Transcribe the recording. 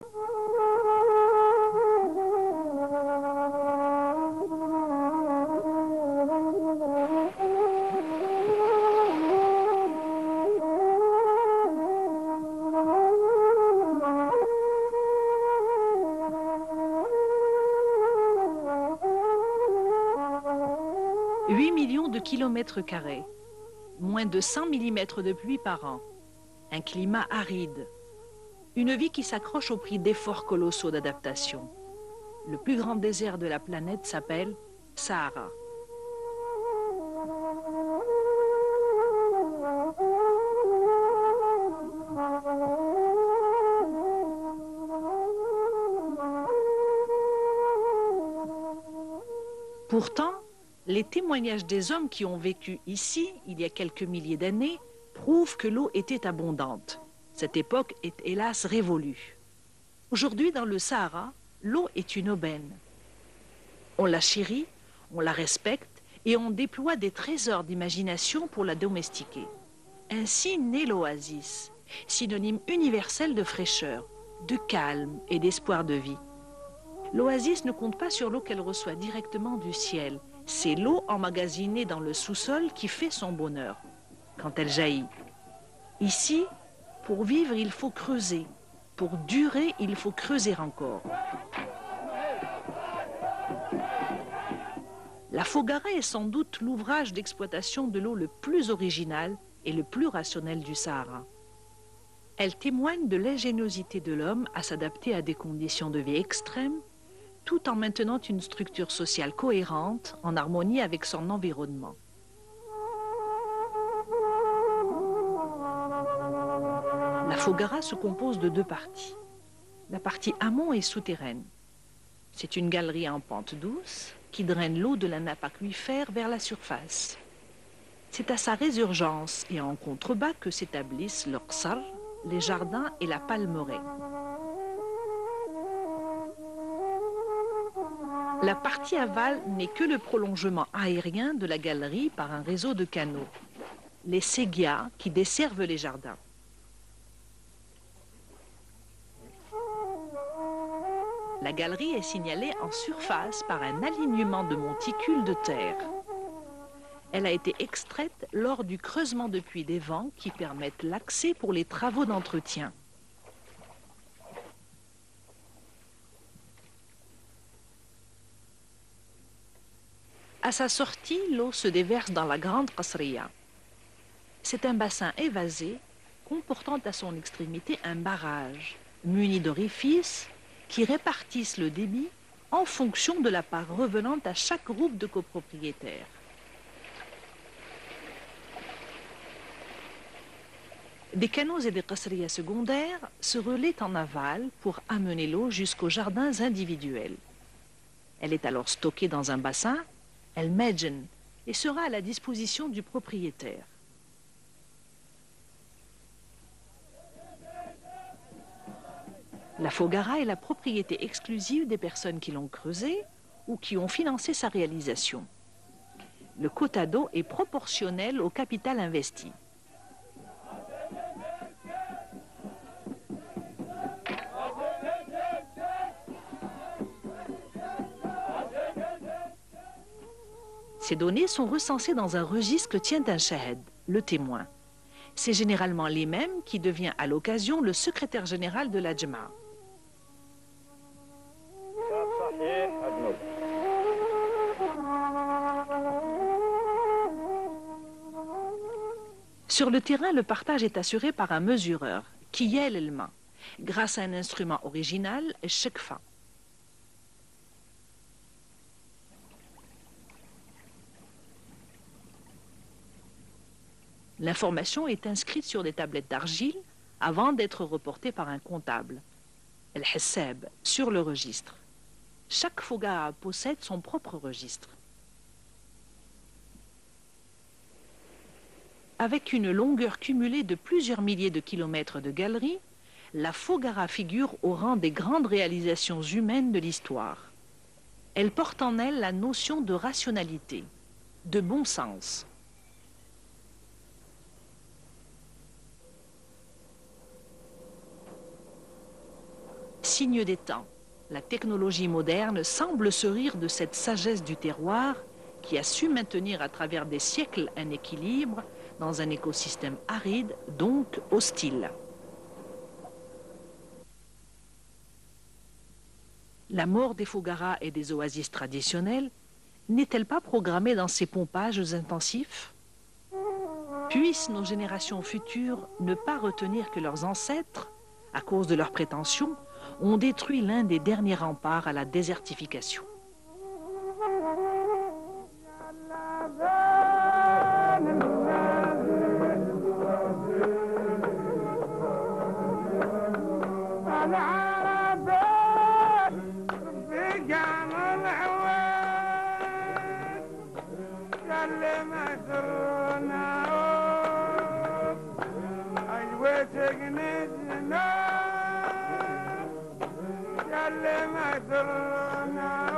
8 millions de kilomètres carrés, moins de 100 mm de pluie par an, un climat aride, une vie qui s'accroche au prix d'efforts colossaux d'adaptation. Le plus grand désert de la planète s'appelle Sahara. Pourtant, les témoignages des hommes qui ont vécu ici, il y a quelques milliers d'années, prouvent que l'eau était abondante. Cette époque est hélas révolue. Aujourd'hui, dans le Sahara, l'eau est une aubaine. On la chérit, on la respecte et on déploie des trésors d'imagination pour la domestiquer. Ainsi naît l'oasis, synonyme universel de fraîcheur, de calme et d'espoir de vie. L'oasis ne compte pas sur l'eau qu'elle reçoit directement du ciel. C'est l'eau emmagasinée dans le sous-sol qui fait son bonheur, quand elle jaillit. Ici, pour vivre, il faut creuser. Pour durer, il faut creuser encore. La Foggara est sans doute l'ouvrage d'exploitation de l'eau le plus original et le plus rationnel du Sahara. Elle témoigne de l'ingéniosité de l'homme à s'adapter à des conditions de vie extrêmes, tout en maintenant une structure sociale cohérente, en harmonie avec son environnement. La Foggara se compose de deux parties. La partie amont est souterraine. C'est une galerie en pente douce qui draine l'eau de la nappe aquifère vers la surface. C'est à sa résurgence et en contrebas que s'établissent le qsar, les jardins et la palmeraie. La partie aval n'est que le prolongement aérien de la galerie par un réseau de canaux, les ségias qui desservent les jardins. La galerie est signalée en surface par un alignement de monticules de terre. Elle a été extraite lors du creusement de puits des vents qui permettent l'accès pour les travaux d'entretien. À sa sortie, l'eau se déverse dans la grande Qasriya. C'est un bassin évasé comportant à son extrémité un barrage muni d'orifices qui répartissent le débit en fonction de la part revenante à chaque groupe de copropriétaires. Des canaux et des qasriyas secondaires se relaient en aval pour amener l'eau jusqu'aux jardins individuels. Elle est alors stockée dans un bassin, el medjen, et sera à la disposition du propriétaire. La Foggara est la propriété exclusive des personnes qui l'ont creusée ou qui ont financé sa réalisation. Le quota d'eau est proportionnel au capital investi. Ces données sont recensées dans un registre que tient un shahed, le témoin. C'est généralement les mêmes qui devient à l'occasion le secrétaire général de la Jama'a. Sur le terrain, le partage est assuré par un mesureur, qui yel el-ma, grâce à un instrument original, shekfa. L'information est inscrite sur des tablettes d'argile avant d'être reportée par un comptable, el-hissab, sur le registre. Chaque Foggara possède son propre registre. Avec une longueur cumulée de plusieurs milliers de kilomètres de galeries, la Foggara figure au rang des grandes réalisations humaines de l'histoire. Elle porte en elle la notion de rationalité, de bon sens. signe des temps. La technologie moderne semble se rire de cette sagesse du terroir qui a su maintenir à travers des siècles un équilibre dans un écosystème aride, donc hostile. La mort des Fougara et des oasis traditionnelles n'est-elle pas programmée dans ces pompages intensifs? Puissent nos générations futures ne pas retenir que leurs ancêtres, à cause de leurs prétentions, ont détruit l'un des derniers remparts à la désertification. يا اللي ما درنا